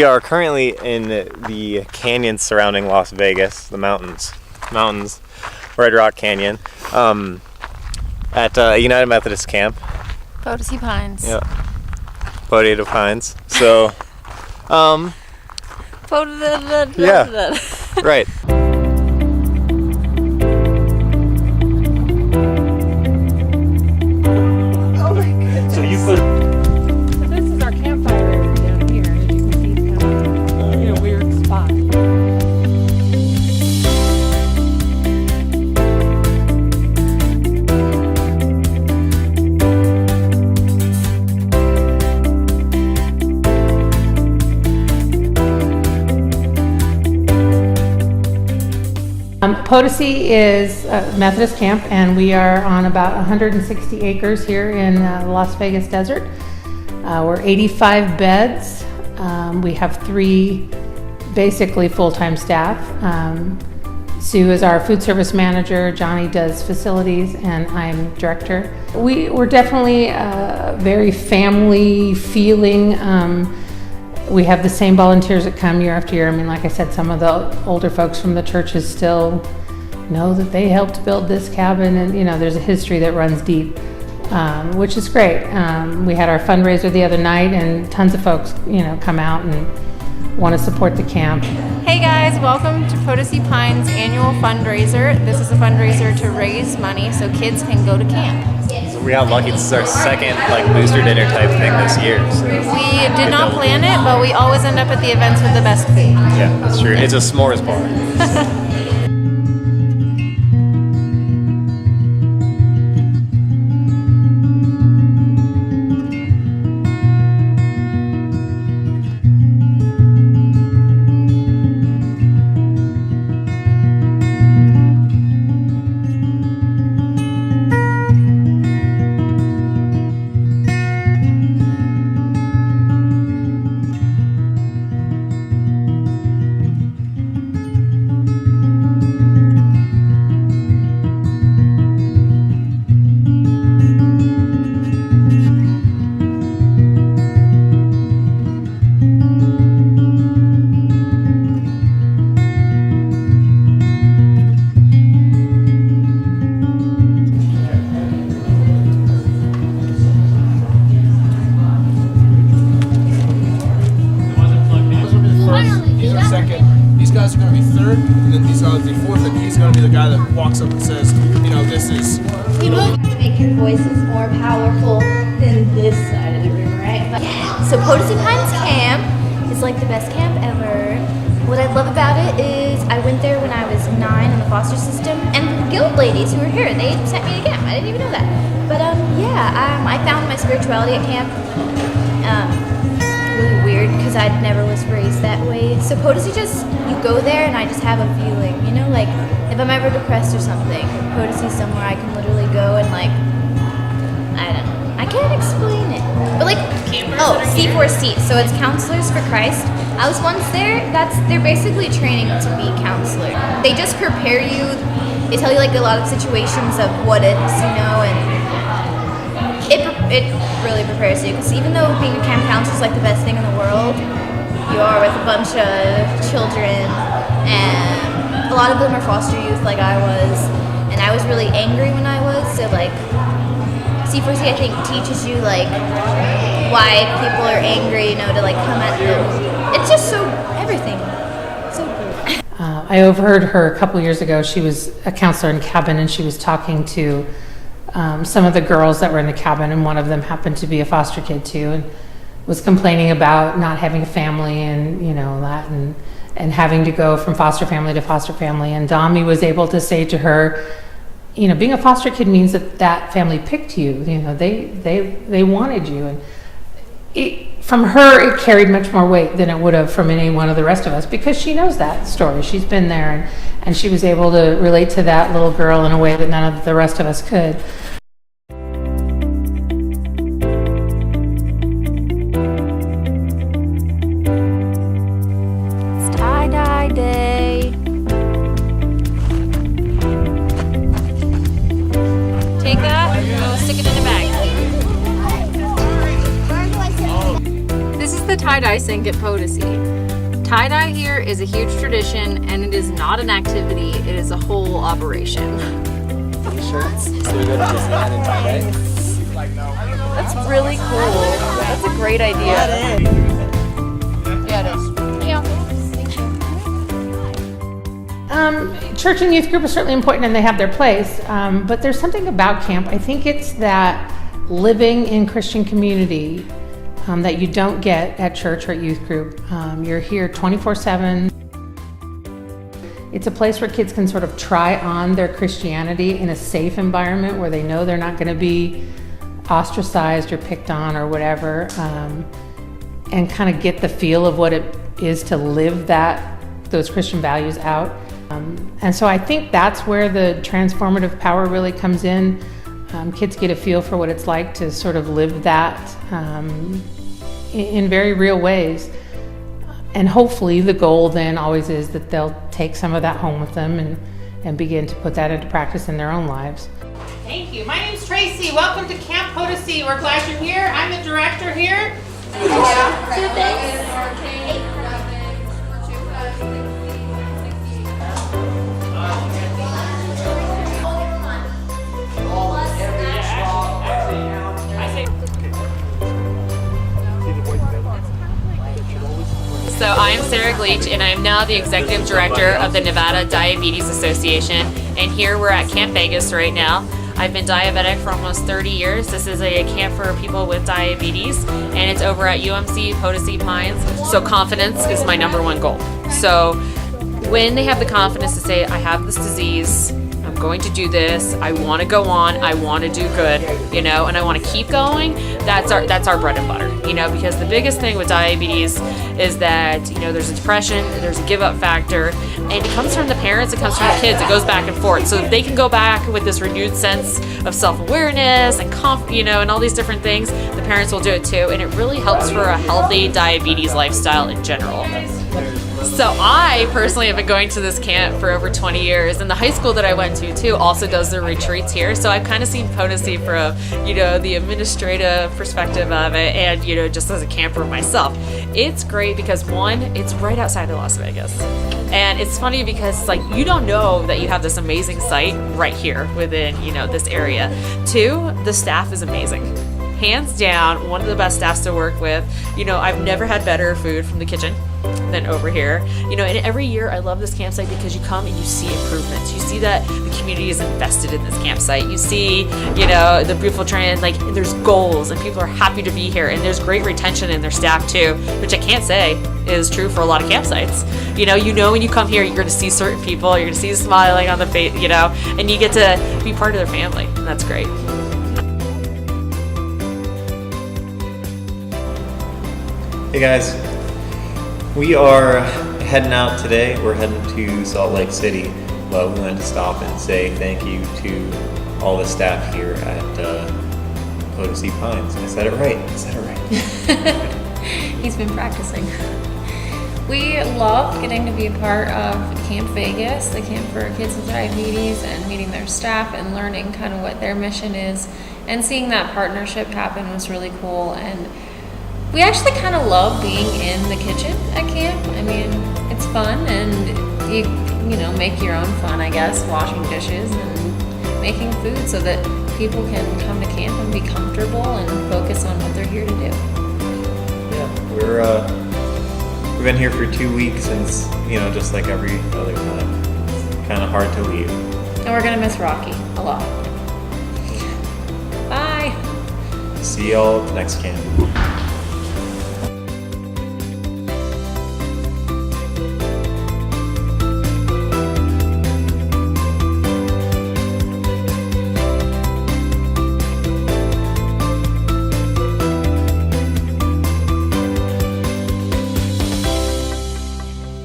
We are currently in the canyons surrounding Las Vegas, the mountains, Red Rock Canyon, at United Methodist camp. Potosi Pines. Yeah, Potosi Pines. So, yeah, right. Oh my goodness. So you put. So this is our campfire area down here. As you can see, it's kind of in a weird spot. Potosi is a Methodist camp, and we are on about 160 acres here in the Las Vegas desert. We're 85 beds. We have 3 basically full-time staff. Sue is our food service manager, Johnny does facilities, and I'm director. We're definitely very family feeling. We have the same volunteers that come year after year. I mean, like I said, some of the older folks from the churches still know that they helped build this cabin, and there's a history that runs deep, which is great. We had our fundraiser the other night, and tons of folks come out and want to support the camp. Hey guys, welcome to Potosi Pines annual fundraiser. This is a fundraiser to raise money so kids can go to camp. So we got lucky. This is our second booster dinner type thing this year. So. We did not plan it, but we always end up at the events with the best food. Yeah, that's true. It's a s'mores bar. Second, these guys are going to be third, and then these guys will be fourth, and he's going to be the guy that walks up and says, this is... Make your voices more powerful than this side of the room, right? But so Potosi Pines Camp is like the best camp ever. What I love about it is I went there when I was 9 in the foster system, and the guild ladies who were here, they sent me to camp. I didn't even know that. But I found my spirituality at camp. Really weird because I never was raised that way. So Potosi you go there and I just have a feeling, like if I'm ever depressed or something, Potosi's somewhere I can literally go and I don't know. I can't explain it. But C4C, so it's Counselors for Christ. I was once there, they're basically training to be counselor. They just prepare you, they tell you a lot of situations of what it's, and it really prepares you, because even though being a camp counselor is the best thing in the world, you are with a bunch of children, and a lot of them are foster youth like I was, and I was really angry when I was, so C4C I think teaches you why people are angry, to come at them. It's just everything. So good. I overheard her a couple years ago. She was a counselor in cabin, and she was talking to some of the girls that were in the cabin, and one of them happened to be a foster kid too, and was complaining about not having a family and that, and having to go from foster family to foster family. And Dami was able to say to her, being a foster kid means that family picked you. They wanted you, and from her it carried much more weight than it would have from any one of the rest of us, because she knows that story. She's been there, and she was able to relate to that little girl in a way that none of the rest of us could. It's tie-dye day. Take that, go stick it in a bag. This is the tie tie-dye sink at Potosi. Tie-dye here is a huge tradition, and it is not an activity, it is a whole operation. T-shirts, so we go to Disneyland and tie-dye. That's really cool. That's a great idea. Yeah, it is. Church and youth group is certainly important and they have their place, but there's something about camp. I think it's that living in Christian community that you don't get at church or at youth group. You're here 24/7. It's a place where kids can sort of try on their Christianity in a safe environment where they know they're not going to be ostracized or picked on or whatever, and kind of get the feel of what it is to live those Christian values out. And so I think that's where the transformative power really comes in. Kids get a feel for what it's like to sort of live that in very real ways. And hopefully the goal then always is that they'll take some of that home with them and begin to put that into practice in their own lives. Thank you. My name's Tracy. Welcome to Camp Potosi. We're glad you're here. I'm the director here. So I'm Sarah Gleach, and I'm now the Executive Director of the Nevada Diabetes Association, and here we're at Camp Vegas right now. I've been diabetic for almost 30 years. This is a camp for people with diabetes, and it's over at UMC Potosi Pines. So confidence is my #1 goal. So when they have the confidence to say, I have this disease, I'm going to do this, I want to go on, I want to do good, and I want to keep going, that's our bread and butter, because the biggest thing with diabetes is that, there's a depression, there's a give up factor, and it comes from the parents, it comes from the kids, it goes back and forth. So if they can go back with this renewed sense of self-awareness and and all these different things, the parents will do it too, and it really helps for a healthy diabetes lifestyle in general. So I personally have been going to this camp for over 20 years, and the high school that I went to too also does their retreats here. So I've kind of seen Potosi from, the administrative perspective of it, and just as a camper myself. It's great because one, it's right outside of Las Vegas, and it's funny because you don't know that you have this amazing site right here within this area. Two, the staff is amazing. Hands down, one of the best staffs to work with. I've never had better food from the kitchen than over here. And every year I love this campsite because you come and you see improvements. You see that the community is invested in this campsite. You see, the beautiful trend, there's goals and people are happy to be here, and there's great retention in their staff too, which I can't say is true for a lot of campsites. When you come here, you're going to see certain people, you're going to see smiling on the face, and you get to be part of their family, and that's great. Hey guys, we are heading out today. We're heading to Salt Lake City, but we wanted to stop and say thank you to all the staff here at Potosi Pines. I said it right. He's been practicing. We love getting to be a part of Camp Vegas, the camp for kids with diabetes, and meeting their staff and learning kind of what their mission is. And seeing that partnership happen was really cool. And we actually kind of love being in the kitchen at camp. I mean, it's fun, and you make your own fun, I guess, washing dishes and making food so that people can come to camp and be comfortable and focus on what they're here to do. Yeah, we've been here for 2 weeks, and it's, just like every other time, kind of hard to leave. And we're gonna miss Rocky a lot. Bye. See y'all at the next camp.